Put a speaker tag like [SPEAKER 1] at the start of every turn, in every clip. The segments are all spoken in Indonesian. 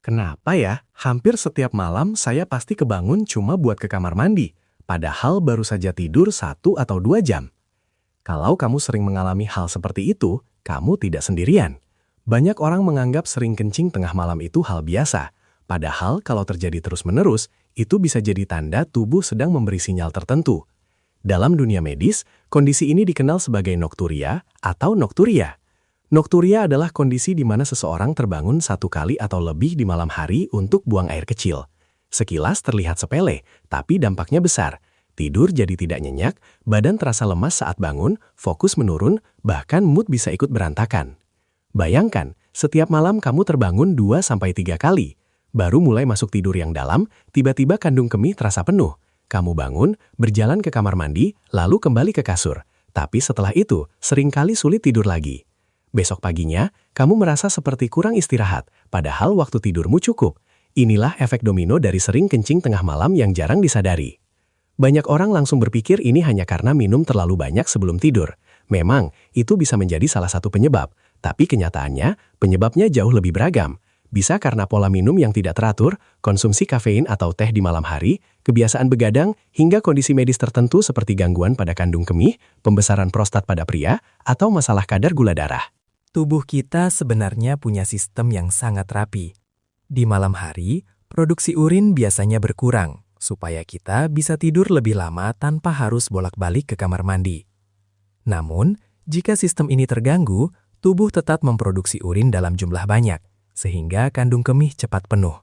[SPEAKER 1] Kenapa ya? Hampir setiap malam saya pasti kebangun cuma buat ke kamar mandi, padahal baru saja tidur 1 atau 2 jam. Kalau kamu sering mengalami hal seperti itu, kamu tidak sendirian. Banyak orang menganggap sering kencing tengah malam itu hal biasa, padahal kalau terjadi terus-menerus, itu bisa jadi tanda tubuh sedang memberi sinyal tertentu. Dalam dunia medis, kondisi ini dikenal sebagai nokturia atau nokturia. Nokturia adalah kondisi di mana seseorang terbangun 1 kali atau lebih di malam hari untuk buang air kecil. Sekilas terlihat sepele, tapi dampaknya besar. Tidur jadi tidak nyenyak, badan terasa lemas saat bangun, fokus menurun, bahkan mood bisa ikut berantakan. Bayangkan, setiap malam kamu terbangun 2-3 kali. Baru mulai masuk tidur yang dalam, tiba-tiba kandung kemih terasa penuh. Kamu bangun, berjalan ke kamar mandi, lalu kembali ke kasur. Tapi setelah itu, seringkali sulit tidur lagi. Besok paginya, kamu merasa seperti kurang istirahat, padahal waktu tidurmu cukup. Inilah efek domino dari sering kencing tengah malam yang jarang disadari. Banyak orang langsung berpikir ini hanya karena minum terlalu banyak sebelum tidur. Memang, itu bisa menjadi salah satu penyebab, tapi kenyataannya, penyebabnya jauh lebih beragam. Bisa karena pola minum yang tidak teratur, konsumsi kafein atau teh di malam hari, kebiasaan begadang, hingga kondisi medis tertentu seperti gangguan pada kandung kemih, pembesaran prostat pada pria, atau masalah kadar gula darah.
[SPEAKER 2] Tubuh kita sebenarnya punya sistem yang sangat rapi. Di malam hari, produksi urin biasanya berkurang, supaya kita bisa tidur lebih lama tanpa harus bolak-balik ke kamar mandi. Namun, jika sistem ini terganggu, tubuh tetap memproduksi urin dalam jumlah banyak, sehingga kandung kemih cepat penuh.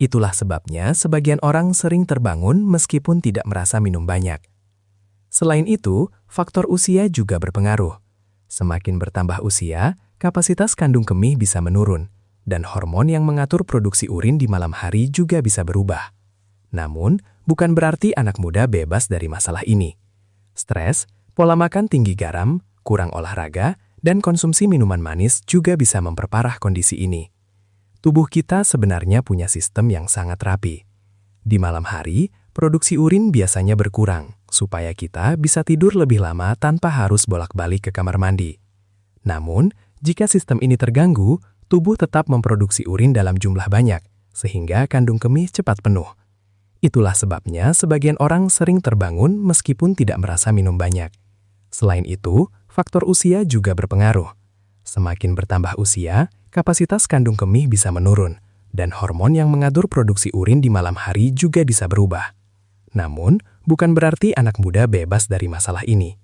[SPEAKER 2] Itulah sebabnya sebagian orang sering terbangun meskipun tidak merasa minum banyak. Selain itu, faktor usia juga berpengaruh. Semakin bertambah usia, kapasitas kandung kemih bisa menurun, dan hormon yang mengatur produksi urin di malam hari juga bisa berubah. Namun, bukan berarti anak muda bebas dari masalah ini. Stres, pola makan tinggi garam, kurang olahraga, dan konsumsi minuman manis juga bisa memperparah kondisi ini. Tubuh kita sebenarnya punya sistem yang sangat rapi. Di malam hari, produksi urin biasanya berkurang, supaya kita bisa tidur lebih lama tanpa harus bolak-balik ke kamar mandi. Namun, jika sistem ini terganggu, tubuh tetap memproduksi urin dalam jumlah banyak, sehingga kandung kemih cepat penuh. Itulah sebabnya sebagian orang sering terbangun meskipun tidak merasa minum banyak. Selain itu, faktor usia juga berpengaruh. Semakin bertambah usia, kapasitas kandung kemih bisa menurun, dan hormon yang mengatur produksi urin di malam hari juga bisa berubah. Namun, bukan berarti anak muda bebas dari masalah ini.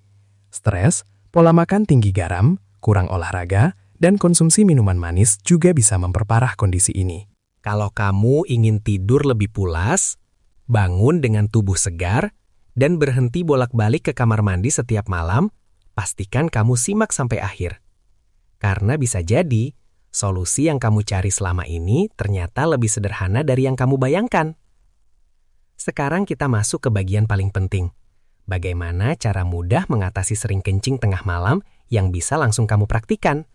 [SPEAKER 2] Stres, pola makan tinggi garam, kurang olahraga, dan konsumsi minuman manis juga bisa memperparah kondisi ini.
[SPEAKER 3] Kalau kamu ingin tidur lebih pulas, bangun dengan tubuh segar, dan berhenti bolak-balik ke kamar mandi setiap malam, pastikan kamu simak sampai akhir. Karena bisa jadi, solusi yang kamu cari selama ini ternyata lebih sederhana dari yang kamu bayangkan. Sekarang kita masuk ke bagian paling penting. Bagaimana cara mudah mengatasi sering kencing tengah malam yang bisa langsung kamu praktikan?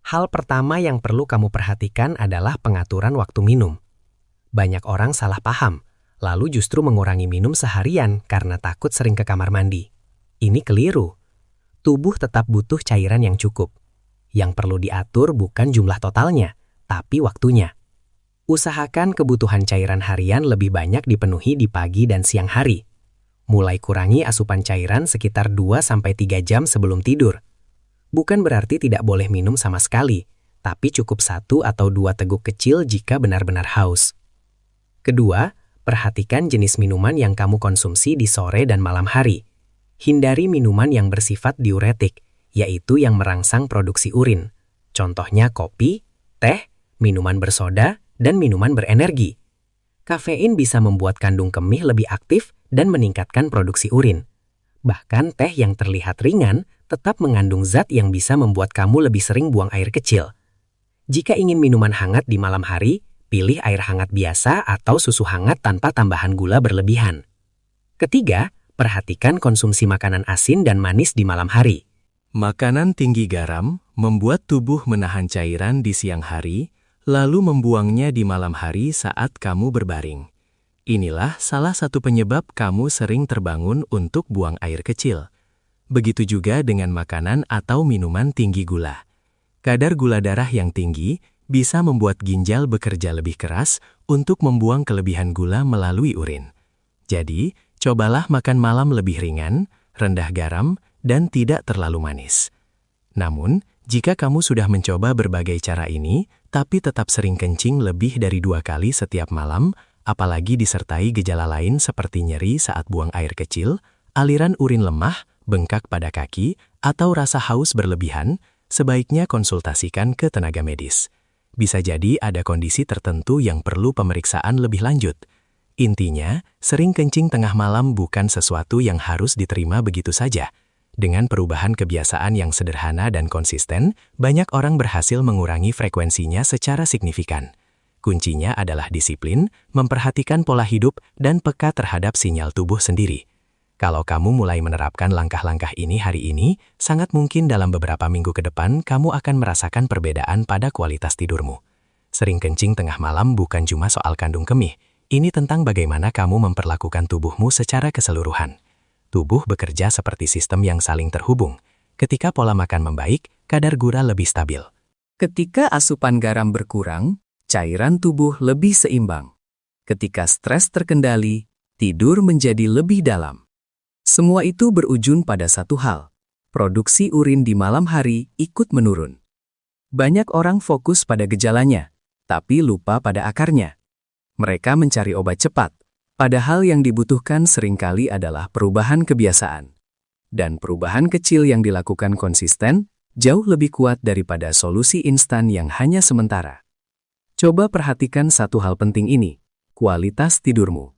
[SPEAKER 3] Hal pertama yang perlu kamu perhatikan adalah pengaturan waktu minum. Banyak orang salah paham, lalu justru mengurangi minum seharian karena takut sering ke kamar mandi. Ini keliru. Tubuh tetap butuh cairan yang cukup. Yang perlu diatur bukan jumlah totalnya, tapi waktunya. Usahakan kebutuhan cairan harian lebih banyak dipenuhi di pagi dan siang hari. Mulai kurangi asupan cairan sekitar 2-3 jam sebelum tidur. Bukan berarti tidak boleh minum sama sekali, tapi cukup 1 atau 2 teguk kecil jika benar-benar haus. Kedua, perhatikan jenis minuman yang kamu konsumsi di sore dan malam hari. Hindari minuman yang bersifat diuretik, yaitu yang merangsang produksi urin. Contohnya kopi, teh, minuman bersoda, dan minuman berenergi. Kafein bisa membuat kandung kemih lebih aktif dan meningkatkan produksi urin. Bahkan teh yang terlihat ringan tetap mengandung zat yang bisa membuat kamu lebih sering buang air kecil. Jika ingin minuman hangat di malam hari, pilih air hangat biasa atau susu hangat tanpa tambahan gula berlebihan. Ketiga, perhatikan konsumsi makanan asin dan manis di malam hari.
[SPEAKER 1] Makanan tinggi garam membuat tubuh menahan cairan di siang hari, lalu membuangnya di malam hari saat kamu berbaring. Inilah salah satu penyebab kamu sering terbangun untuk buang air kecil. Begitu juga dengan makanan atau minuman tinggi gula. Kadar gula darah yang tinggi bisa membuat ginjal bekerja lebih keras untuk membuang kelebihan gula melalui urin. Jadi, cobalah makan malam lebih ringan, rendah garam, dan tidak terlalu manis. Namun, jika kamu sudah mencoba berbagai cara ini, tapi tetap sering kencing lebih dari 2 kali setiap malam, apalagi disertai gejala lain seperti nyeri saat buang air kecil, aliran urin lemah, bengkak pada kaki, atau rasa haus berlebihan, sebaiknya konsultasikan ke tenaga medis. Bisa jadi ada kondisi tertentu yang perlu pemeriksaan lebih lanjut. Intinya, sering kencing tengah malam bukan sesuatu yang harus diterima begitu saja. Dengan perubahan kebiasaan yang sederhana dan konsisten, banyak orang berhasil mengurangi frekuensinya secara signifikan. Kuncinya adalah disiplin, memperhatikan pola hidup, dan peka terhadap sinyal tubuh sendiri. Kalau kamu mulai menerapkan langkah-langkah ini hari ini, sangat mungkin dalam beberapa minggu ke depan kamu akan merasakan perbedaan pada kualitas tidurmu. Sering kencing tengah malam bukan cuma soal kandung kemih, ini tentang bagaimana kamu memperlakukan tubuhmu secara keseluruhan. Tubuh bekerja seperti sistem yang saling terhubung. Ketika pola makan membaik, kadar gula lebih stabil.
[SPEAKER 2] Ketika asupan garam berkurang, cairan tubuh lebih seimbang. Ketika stres terkendali, tidur menjadi lebih dalam. Semua itu berujung pada satu hal. Produksi urin di malam hari ikut menurun. Banyak orang fokus pada gejalanya, tapi lupa pada akarnya. Mereka mencari obat cepat, padahal yang dibutuhkan seringkali adalah perubahan kebiasaan. Dan perubahan kecil yang dilakukan konsisten jauh lebih kuat daripada solusi instan yang hanya sementara. Coba perhatikan satu hal penting ini, kualitas tidurmu.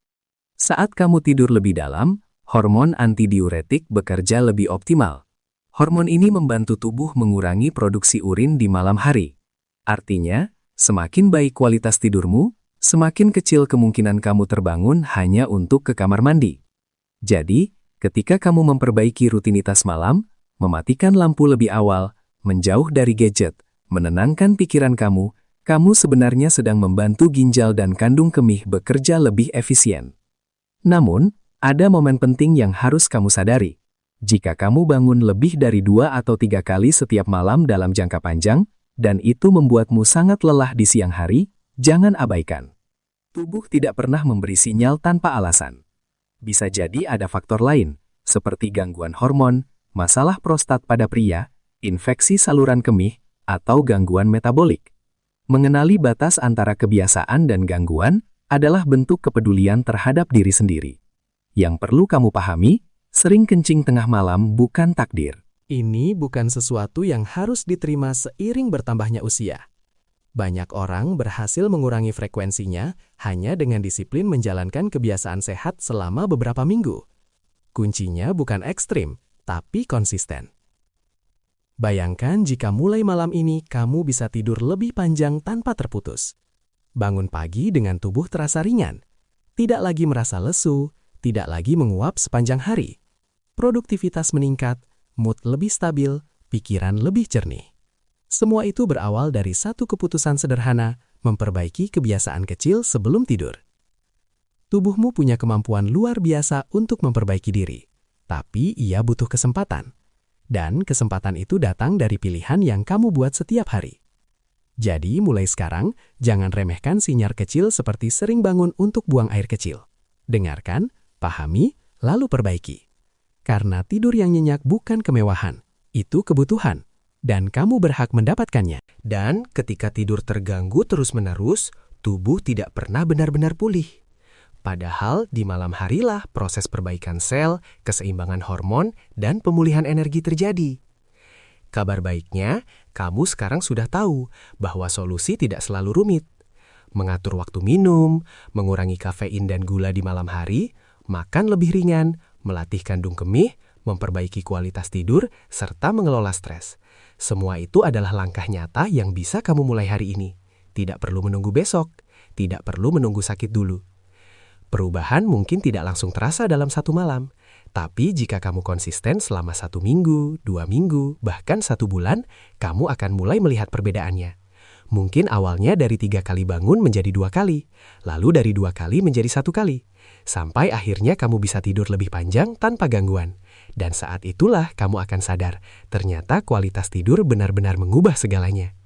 [SPEAKER 2] Saat kamu tidur lebih dalam, hormon antidiuretik bekerja lebih optimal. Hormon ini membantu tubuh mengurangi produksi urin di malam hari. Artinya, semakin baik kualitas tidurmu, semakin kecil kemungkinan kamu terbangun hanya untuk ke kamar mandi. Jadi, ketika kamu memperbaiki rutinitas malam, mematikan lampu lebih awal, menjauh dari gadget, menenangkan pikiran kamu sebenarnya sedang membantu ginjal dan kandung kemih bekerja lebih efisien. Namun, ada momen penting yang harus kamu sadari. Jika kamu bangun lebih dari 2 atau 3 kali setiap malam dalam jangka panjang, dan itu membuatmu sangat lelah di siang hari, jangan abaikan. Tubuh tidak pernah memberi sinyal tanpa alasan. Bisa jadi ada faktor lain, seperti gangguan hormon, masalah prostat pada pria, infeksi saluran kemih, atau gangguan metabolik. Mengenali batas antara kebiasaan dan gangguan adalah bentuk kepedulian terhadap diri sendiri. Yang perlu kamu pahami, sering kencing tengah malam bukan takdir.
[SPEAKER 1] Ini bukan sesuatu yang harus diterima seiring bertambahnya usia. Banyak orang berhasil mengurangi frekuensinya hanya dengan disiplin menjalankan kebiasaan sehat selama beberapa minggu. Kuncinya bukan ekstrim, tapi konsisten. Bayangkan jika mulai malam ini kamu bisa tidur lebih panjang tanpa terputus. Bangun pagi dengan tubuh terasa ringan, tidak lagi merasa lesu, tidak lagi menguap sepanjang hari. Produktivitas meningkat, mood lebih stabil, pikiran lebih jernih. Semua itu berawal dari satu keputusan sederhana, memperbaiki kebiasaan kecil sebelum tidur. Tubuhmu punya kemampuan luar biasa untuk memperbaiki diri, tapi ia butuh kesempatan. Dan kesempatan itu datang dari pilihan yang kamu buat setiap hari. Jadi mulai sekarang, jangan remehkan sinyal kecil seperti sering bangun untuk buang air kecil. Dengarkan, pahami, lalu perbaiki. Karena tidur yang nyenyak bukan kemewahan, itu kebutuhan, dan kamu berhak mendapatkannya.
[SPEAKER 3] Dan ketika tidur terganggu terus-menerus, tubuh tidak pernah benar-benar pulih. Padahal di malam harilah proses perbaikan sel, keseimbangan hormon, dan pemulihan energi terjadi. Kabar baiknya, kamu sekarang sudah tahu bahwa solusi tidak selalu rumit. Mengatur waktu minum, mengurangi kafein dan gula di malam hari, makan lebih ringan, melatih kandung kemih, memperbaiki kualitas tidur, serta mengelola stres. Semua itu adalah langkah nyata yang bisa kamu mulai hari ini. Tidak perlu menunggu besok, tidak perlu menunggu sakit dulu. Perubahan mungkin tidak langsung terasa dalam satu malam, tapi jika kamu konsisten selama 1 minggu, 2 minggu, bahkan 1 bulan, kamu akan mulai melihat perbedaannya. Mungkin awalnya dari 3 kali bangun menjadi 2 kali, lalu dari 2 kali menjadi 1 kali, sampai akhirnya kamu bisa tidur lebih panjang tanpa gangguan. Dan saat itulah kamu akan sadar, ternyata kualitas tidur benar-benar mengubah segalanya.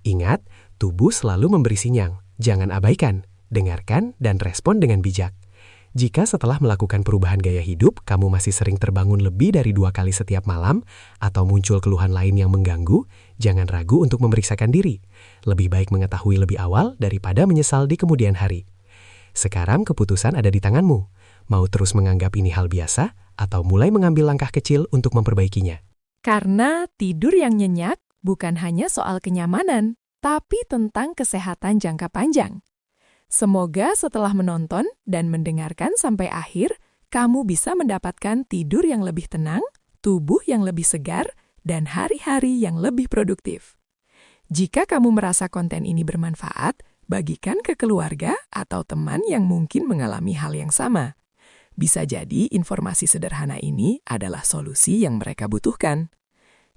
[SPEAKER 3] Ingat, Tubuh selalu memberi sinyal, jangan abaikan, dengarkan, dan respon dengan bijak. Jika setelah melakukan perubahan gaya hidup, kamu masih sering terbangun lebih dari 2 kali setiap malam, atau muncul keluhan lain yang mengganggu, jangan ragu untuk memeriksakan diri. Lebih baik mengetahui lebih awal daripada menyesal di kemudian hari. Sekarang keputusan ada di tanganmu. Mau terus menganggap ini hal biasa, atau mulai mengambil langkah kecil untuk memperbaikinya?
[SPEAKER 4] Karena tidur yang nyenyak bukan hanya soal kenyamanan, tapi tentang kesehatan jangka panjang. Semoga setelah menonton dan mendengarkan sampai akhir, kamu bisa mendapatkan tidur yang lebih tenang, tubuh yang lebih segar, dan hari-hari yang lebih produktif. Jika kamu merasa konten ini bermanfaat, bagikan ke keluarga atau teman yang mungkin mengalami hal yang sama. Bisa jadi informasi sederhana ini adalah solusi yang mereka butuhkan.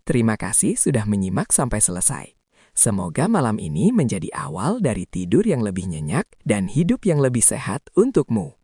[SPEAKER 4] Terima kasih sudah menyimak sampai selesai. Semoga malam ini menjadi awal dari tidur yang lebih nyenyak dan hidup yang lebih sehat untukmu.